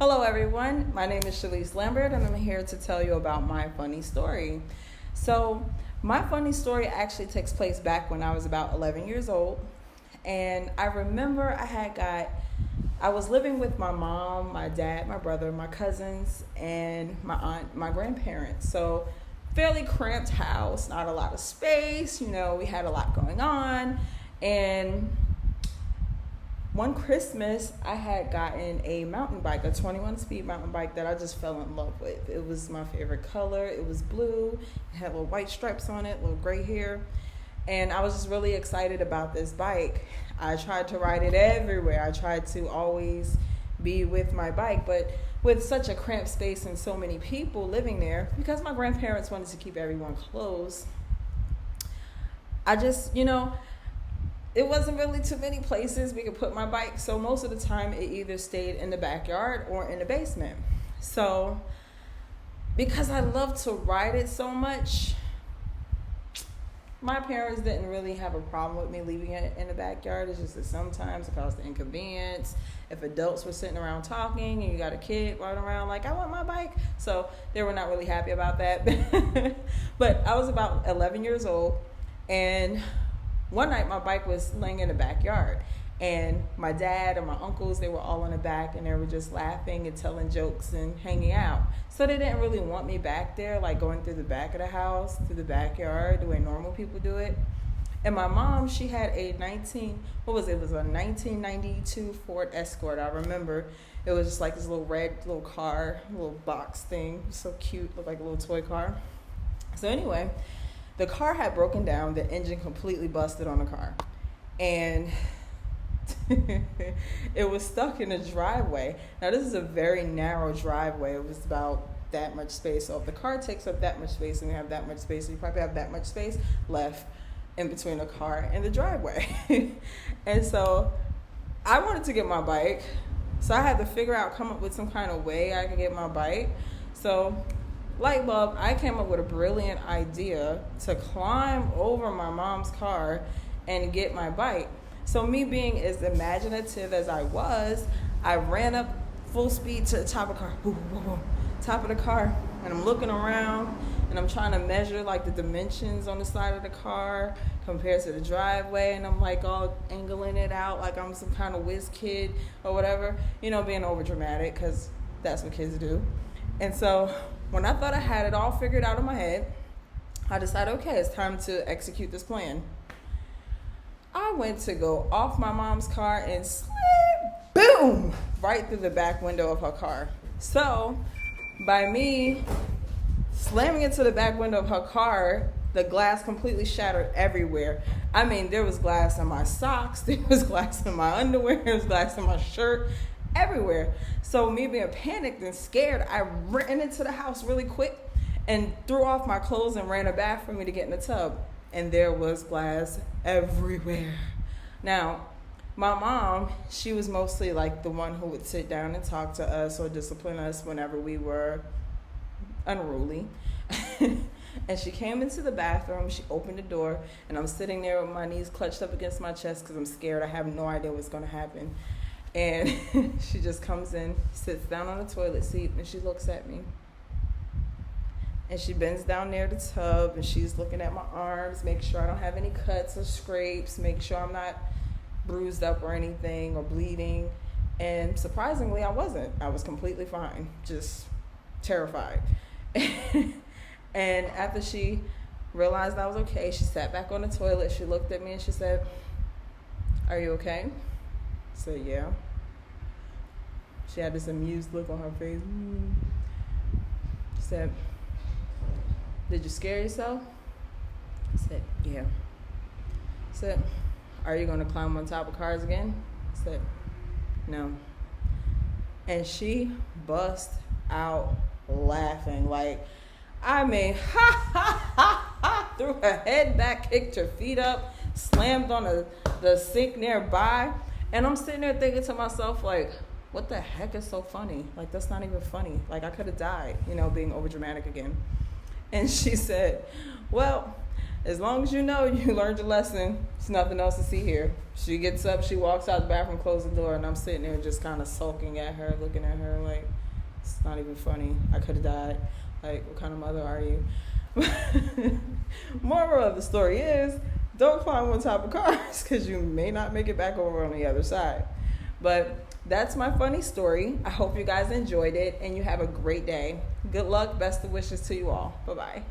Hello, everyone. My name is Shalise Lambert, and I'm here to tell you about my funny story. So, my funny story actually takes place back when I was about 11 years old. And I remember I was living with my mom, my dad, my brother, my cousins, and my aunt, my grandparents. So, fairly cramped house, not a lot of space. We had a lot going on. And one Christmas, I had gotten a mountain bike, a 21-speed mountain bike that I just fell in love with. It was my favorite color. It was blue. It had little white stripes on it, little gray hair. And I was just really excited about this bike. I tried to ride it everywhere. I tried to always be with my bike, but with such a cramped space and so many people living there, because my grandparents wanted to keep everyone close, I just, it wasn't really too many places we could put my bike. So most of the time it either stayed in the backyard or in the basement. So because I love to ride it so much, my parents didn't really have a problem with me leaving it in the backyard. It's just that sometimes it caused the inconvenience. If adults were sitting around talking and you got a kid running around like, I want my bike. So they were not really happy about that. But I was about 11 years old, and one night my bike was laying in the backyard, and my dad and my uncles, they were all in the back, and they were just laughing and telling jokes and hanging out. So they didn't really want me back there, like going through the back of the house, through the backyard, the way normal people do it. And my mom, she had a 1992 Ford Escort. I remember it was just like this little red little car, little box thing, so cute, looked like a little toy car. So anyway, the car had broken down, the engine completely busted on the car, and it was stuck in a driveway. Now this is a very narrow driveway. It was about that much space. So if the car takes up that much space and we have that much space, you probably have that much space left in between the car and the driveway. And so I wanted to get my bike, so I had to come up with some kind of way I could get my bike. So light bulb, I came up with a brilliant idea to climb over my mom's car and get my bike. So me being as imaginative as I was, I ran up full speed to the top of the car, top of the car, and I'm looking around and I'm trying to measure like the dimensions on the side of the car compared to the driveway, and I'm like all angling it out like I'm some kind of whiz kid or whatever, being over dramatic, because that's what kids do. And so when I thought I had it all figured out in my head, I decided, okay, it's time to execute this plan. I went to go off my mom's car and slid, boom, right through the back window of her car. So by me slamming into the back window of her car, the glass completely shattered everywhere. I mean, there was glass in my socks, there was glass in my underwear, there was glass in my shirt, everywhere. So me being panicked and scared, I ran into the house really quick and threw off my clothes and ran a bath for me to get in the tub. And there was glass everywhere. Now, my mom, she was mostly like the one who would sit down and talk to us or discipline us whenever we were unruly. And she came into the bathroom, she opened the door, and I'm sitting there with my knees clutched up against my chest because I'm scared. I have no idea what's going to happen. And she just comes in, sits down on the toilet seat, and she looks at me. And she bends down near the tub, and she's looking at my arms, make sure I don't have any cuts or scrapes, make sure I'm not bruised up or anything or bleeding. And surprisingly, I wasn't. I was completely fine, just terrified. And after she realized I was okay, she sat back on the toilet, she looked at me and she said, "Are you okay?" I said, "Yeah." She had this amused look on her face. She said, "Did you scare yourself?" I said, "Yeah." I said, "Are you going to climb on top of cars again?" I said, "No." And she bust out laughing, like, I mean, threw her head back, kicked her feet up, slammed on the sink nearby. And I'm sitting there thinking to myself, like, what the heck is so funny? Like, that's not even funny. Like, I could have died, being over dramatic again. And she said, "Well, As long as you know you learned your lesson, there's nothing else to see here. She gets up, she walks out the bathroom, closes the door, and I'm sitting there just kind of sulking at her, looking at her like, it's not even funny. I could have died. Like, what kind of mother are you? Moral of the story is, don't climb on top of cars because you may not make it back over on the other side. But that's my funny story. I hope you guys enjoyed it and you have a great day. Good luck. Best of wishes to you all. Bye-bye.